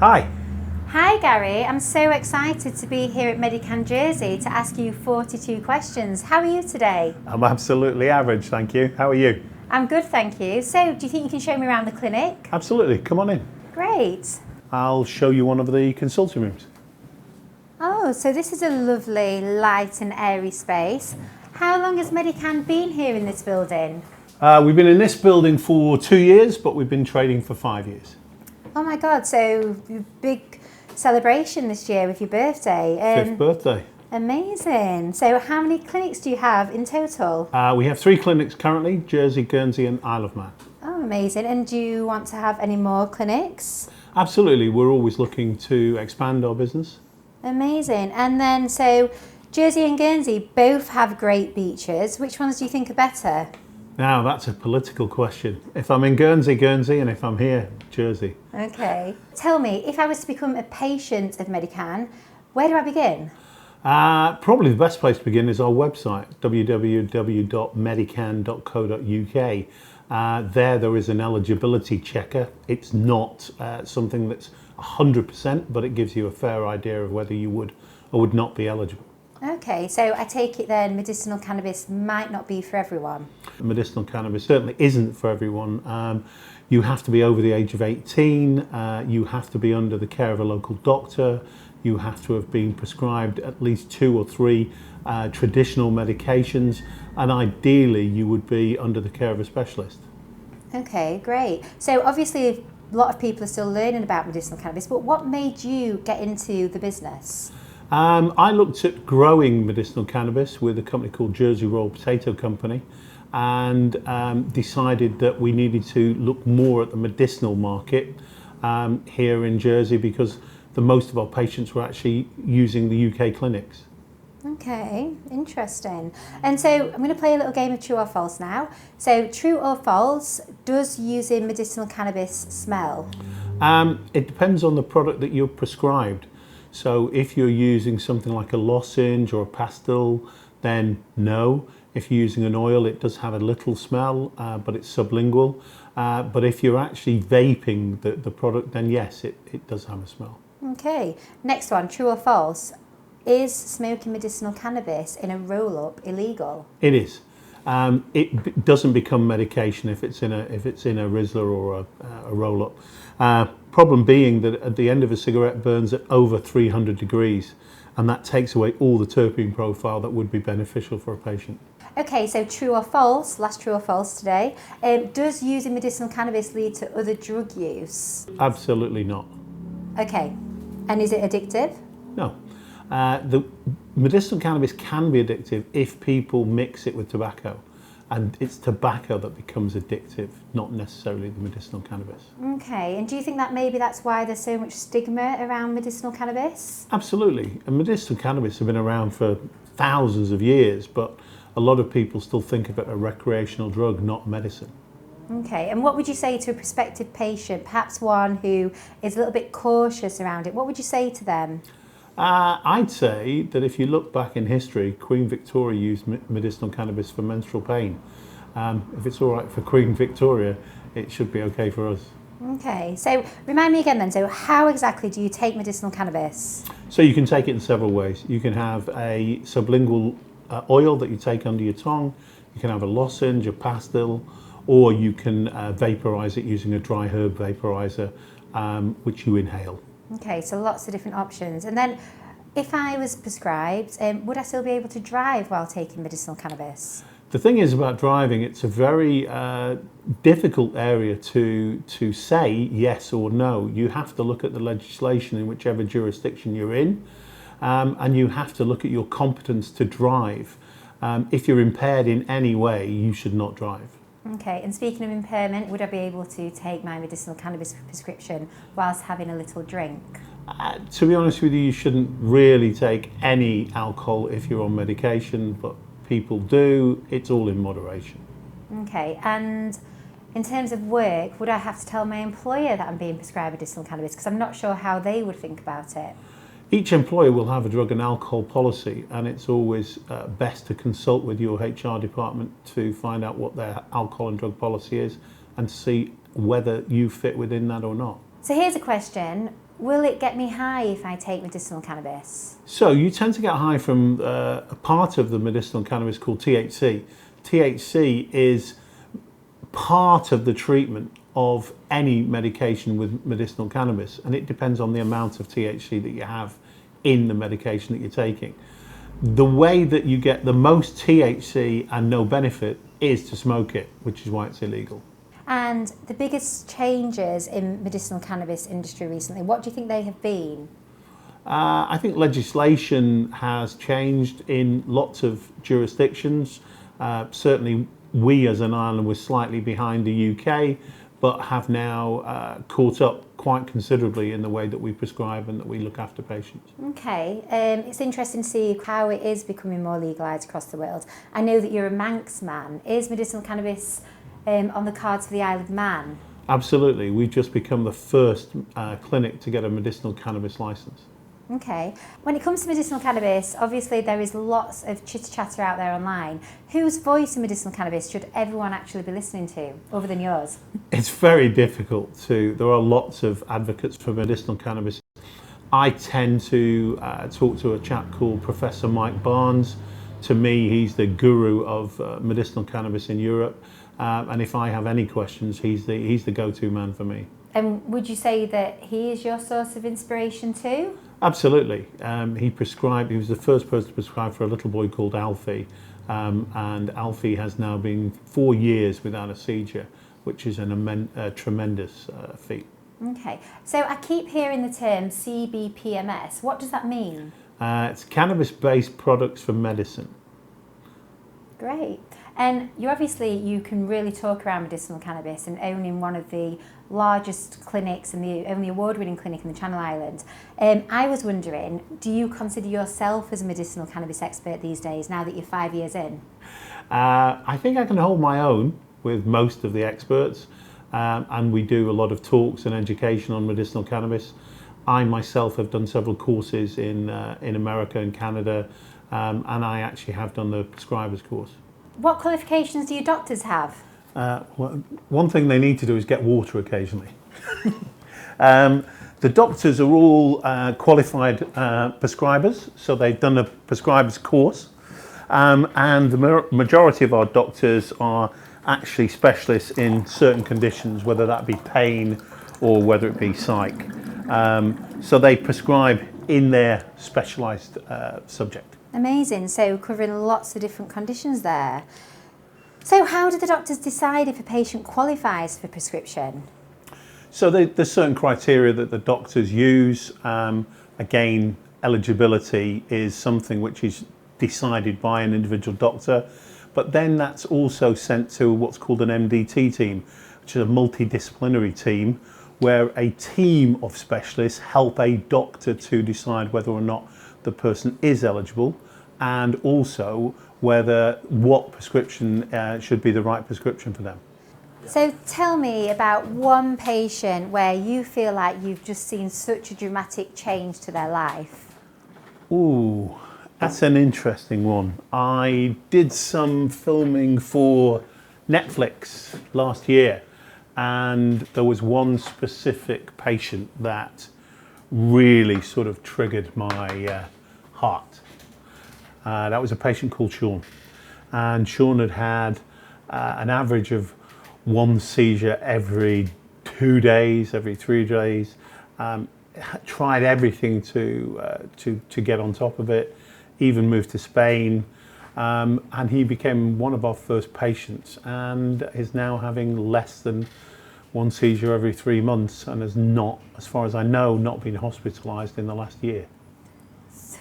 Hi. Hi Gary, I'm so excited to be here at Medicann Jersey to ask you 42 questions. How are you today? I'm absolutely average, thank you. How are you? I'm good, thank you. So, do you think you can show me around the clinic? Absolutely, come on in. Great. I'll show you one of the consulting rooms. Oh, so this is a lovely, light and airy space. How long has Medicann been here in this building? We've been in this building for 2 years, but we've been trading for 5 years. Oh my God, so big celebration this year with your birthday. 5th birthday. Amazing. So how many clinics do you have in total? We have 3 clinics currently, Jersey, Guernsey and Isle of Man. Oh, amazing. And do you want to have any more clinics? Absolutely, we're always looking to expand our business. Amazing. And then, so Jersey and Guernsey both have great beaches. Which ones do you think are better? Now, that's a political question. If I'm in Guernsey, Guernsey, and if I'm here, Jersey. Okay. Tell me, if I was to become a patient of Medicann, where do I begin? Probably the best place to begin is our website, www.medicann.co.uk. There is an eligibility checker. It's not something that's 100%, but it gives you a fair idea of whether you would or would not be eligible. Okay, so I take it then medicinal cannabis might not be for everyone. Medicinal cannabis certainly isn't for everyone. You have to be over the age of 18, you have to be under the care of a local doctor, you have to have been prescribed at least 2 or 3 traditional medications, and ideally you would be under the care of a specialist. Okay, great. So obviously a lot of people are still learning about medicinal cannabis, but what made you get into the business? I looked at growing medicinal cannabis with a company called Jersey Royal Potato Company, and decided that we needed to look more at the medicinal market here in Jersey, because the most of our patients were actually using the UK clinics. Okay, interesting. And so I'm going to play a little game of true or false now. So true or false, does using medicinal cannabis smell? It depends on the product that you're prescribed. So if you're using something like a lozenge or a pastil, then no. If you're using an oil, it does have a little smell, but it's sublingual. But if you're actually vaping the product, then yes, it does have a smell. Okay, next one, true or false? Is smoking medicinal cannabis in a roll-up illegal? It is. It doesn't become medication if it's in a Rizzler or a roll-up. Problem being that at the end of a cigarette burns at over 300 degrees, and that takes away all the terpene profile that would be beneficial for a patient. Okay, so true or false, last true or false today. Does using medicinal cannabis lead to other drug use? Absolutely not. Okay, and is it addictive? No. The medicinal cannabis can be addictive if people mix it with tobacco, and it's tobacco that becomes addictive, not necessarily the medicinal cannabis. Okay, and do you think that maybe that's why there's so much stigma around medicinal cannabis? Absolutely. And medicinal cannabis have been around for thousands of years, but a lot of people still think of it as a recreational drug, not medicine. Okay, and what would you say to a prospective patient, perhaps one who is a little bit cautious around it? What would you say to them? I'd say that if you look back in history, Queen Victoria used medicinal cannabis for menstrual pain. If it's all right for Queen Victoria, it should be okay for us. Okay, so remind me again then, so how exactly do you take medicinal cannabis? So you can take it in several ways. You can have a sublingual oil that you take under your tongue, you can have a lozenge, a pastil, or you can vaporize it using a dry herb vaporizer, which you inhale. Okay, so lots of different options. And then if I was prescribed, would I still be able to drive while taking medicinal cannabis? The thing is about driving, it's a very difficult area to say yes or no. You have to look at the legislation in whichever jurisdiction you're in, and you have to look at your competence to drive. If you're impaired in any way, you should not drive. Okay, and speaking of impairment, would I be able to take my medicinal cannabis prescription whilst having a little drink? To be honest with you, you shouldn't really take any alcohol if you're on medication, but people do. It's all in moderation. Okay, and in terms of work, would I have to tell my employer that I'm being prescribed medicinal cannabis? Because I'm not sure how they would think about it. Each employer will have a drug and alcohol policy, and it's always best to consult with your HR department to find out what their alcohol and drug policy is and see whether you fit within that or not. So here's a question. will it get me high if I take medicinal cannabis? So you tend to get high from a part of the medicinal cannabis called THC. THC is part of the treatment of any medication with medicinal cannabis, and it depends on the amount of THC that you have in the medication that you're taking. The way that you get the most THC and no benefit is to smoke it, which is why it's illegal. And the biggest changes in medicinal cannabis industry recently, what do you think they have been? I think legislation has changed in lots of jurisdictions. Certainly we as an island were slightly behind the UK, but have now caught up quite considerably in the way that we prescribe and that we look after patients. Okay, it's interesting to see how it is becoming more legalised across the world. I know that you're a Manx man. Is medicinal cannabis on the cards for the Isle of Man? Absolutely. We've just become the first clinic to get a medicinal cannabis licence. Okay. When it comes to medicinal cannabis, obviously there is lots of chitter-chatter out there online. Whose voice in medicinal cannabis should everyone actually be listening to, other than yours? It's very difficult to. There are lots of advocates for medicinal cannabis. I tend to talk to a chap called Professor Mike Barnes. To me, he's the guru of medicinal cannabis in Europe. And if I have any questions, he's the go-to man for me. And would you say that he is your source of inspiration too? Absolutely. He was the first person to prescribe for a little boy called Alfie. And Alfie has now been 4 years without a seizure, which is a tremendous feat. Okay. So I keep hearing the term CBPMS. What does that mean? It's cannabis-based products for medicine. Great. And you can really talk around medicinal cannabis and owning one of the largest clinics and the only award-winning clinic in the Channel Islands. I was wondering, do you consider yourself as a medicinal cannabis expert these days, now that you're 5 years in? I think I can hold my own with most of the experts, and we do a lot of talks and education on medicinal cannabis. I myself have done several courses in America and Canada, and I actually have done the prescriber's course. What qualifications do your doctors have? One thing they need to do is get water occasionally. The doctors are all qualified prescribers, so they've done a prescriber's course, and the majority of our doctors are actually specialists in certain conditions, whether that be pain or whether it be psych. So they prescribe in their specialised subject. Amazing, so covering lots of different conditions there. So how do the doctors decide if a patient qualifies for prescription? So there's certain criteria that the doctors use. Again, eligibility is something which is decided by an individual doctor, but then that's also sent to what's called an MDT team, which is a multidisciplinary team, where a team of specialists help a doctor to decide whether or not the person is eligible, and also what prescription should be the right prescription for them. So tell me about one patient where you feel like you've just seen such a dramatic change to their life. Ooh, that's an interesting one. I did some filming for Netflix last year, and there was one specific patient that really sort of triggered my heart. That was a patient called Sean, and Sean had an average of one seizure every 2 days, every 3 days. Tried everything to get on top of it, even moved to Spain, and he became one of our first patients, and is now having less than one seizure every 3 months, and has not, as far as I know, not been hospitalised in the last year.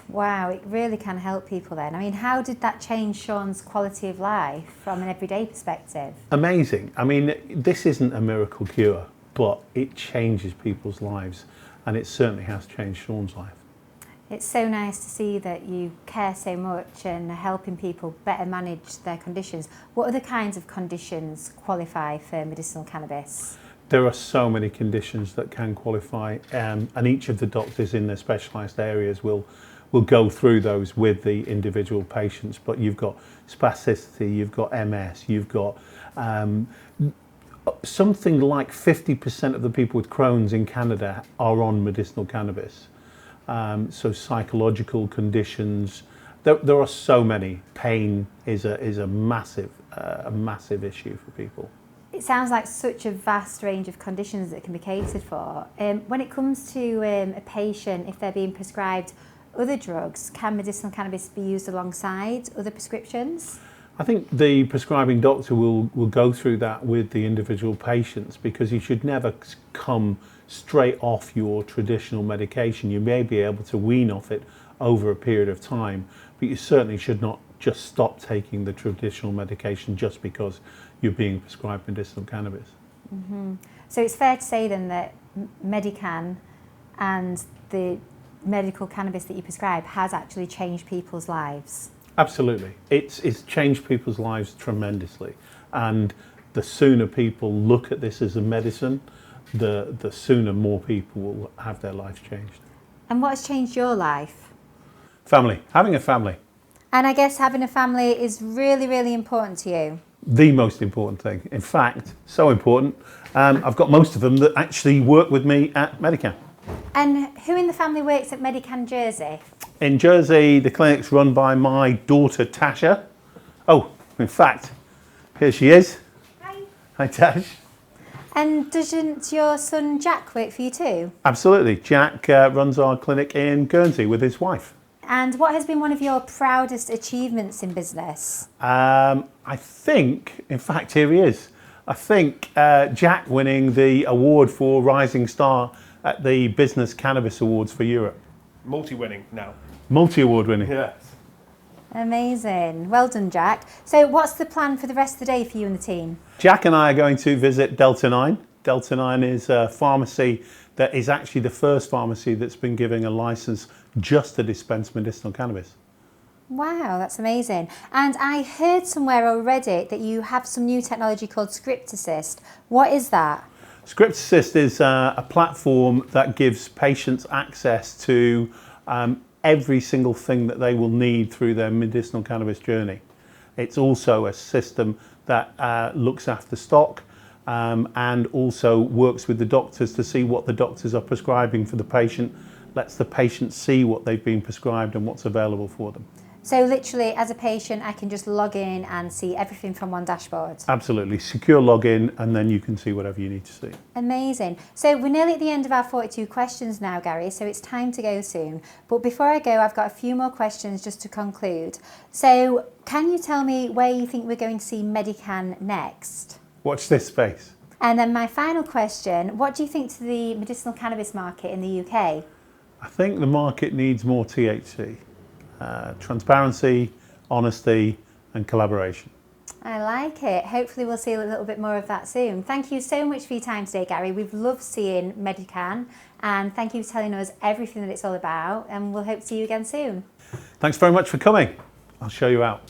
Wow, it really can help people then. I mean, how did that change Sean's quality of life from an everyday perspective? Amazing. I mean, this isn't a miracle cure, but it changes people's lives, and it certainly has changed Sean's life. It's so nice to see that you care so much and are helping people better manage their conditions. What other kinds of conditions qualify for medicinal cannabis? There are so many conditions that can qualify, and each of the doctors in their specialised areas will go through those with the individual patients. But you've got spasticity, you've got MS, you've got Something like 50% of the people with Crohn's in Canada are on medicinal cannabis. So psychological conditions, there are so many. Pain is a massive issue for people. It sounds like such a vast range of conditions that can be catered for. When it comes to a patient, if they're being prescribed other drugs, can medicinal cannabis be used alongside other prescriptions? I think the prescribing doctor will go through that with the individual patients, because you should never come straight off your traditional medication. You may be able to wean off it over a period of time, but you certainly should not just stop taking the traditional medication just because you're being prescribed medicinal cannabis. Mm-hmm. So it's fair to say then that Medicann and the medical cannabis that you prescribe has actually changed people's lives? Absolutely. It's changed people's lives tremendously. And the sooner people look at this as a medicine, the sooner more people will have their lives changed. And what has changed your life? Family. Having a family. And I guess having a family is really, really important to you. The most important thing. In fact, so important. I've got most of them that actually work with me at Medicann. And who in the family works at Medicann Jersey? In Jersey, the clinic's run by my daughter, Tasha. Oh, in fact, here she is. Hi. Hi, Tash. And doesn't your son Jack work for you too? Absolutely. Jack runs our clinic in Guernsey with his wife. And what has been one of your proudest achievements in business? I think, in fact, here he is. I think Jack winning the award for Rising Star at the Business Cannabis Awards for Europe. Multi-winning now. Multi-award winning. Yes. Amazing. Well done, Jack. So what's the plan for the rest of the day for you and the team? Jack and I are going to visit Delta 9. Delta 9 is a pharmacy that is actually the first pharmacy that's been giving a license just to dispense medicinal cannabis. Wow, that's amazing. And I heard somewhere already that you have some new technology called Script Assist. What is that? Script Assist is a platform that gives patients access to every single thing that they will need through their medicinal cannabis journey. It's also a system that looks after stock and also works with the doctors to see what the doctors are prescribing for the patient, lets the patient see what they've been prescribed and what's available for them. So literally, as a patient, I can just log in and see everything from one dashboard? Absolutely. Secure login, and then you can see whatever you need to see. Amazing. So we're nearly at the end of our 42 questions now, Gary, so it's time to go soon. But before I go, I've got a few more questions just to conclude. So can you tell me where you think we're going to see Medicann next? Watch this space. And then my final question, what do you think to the medicinal cannabis market in the UK? I think the market needs more THC. Transparency, honesty and collaboration. I like it. Hopefully we'll see a little bit more of that soon. Thank you so much for your time today, Gary. We've loved seeing Medicann, and thank you for telling us everything that it's all about, and we'll hope to see you again soon. Thanks very much for coming. I'll show you out.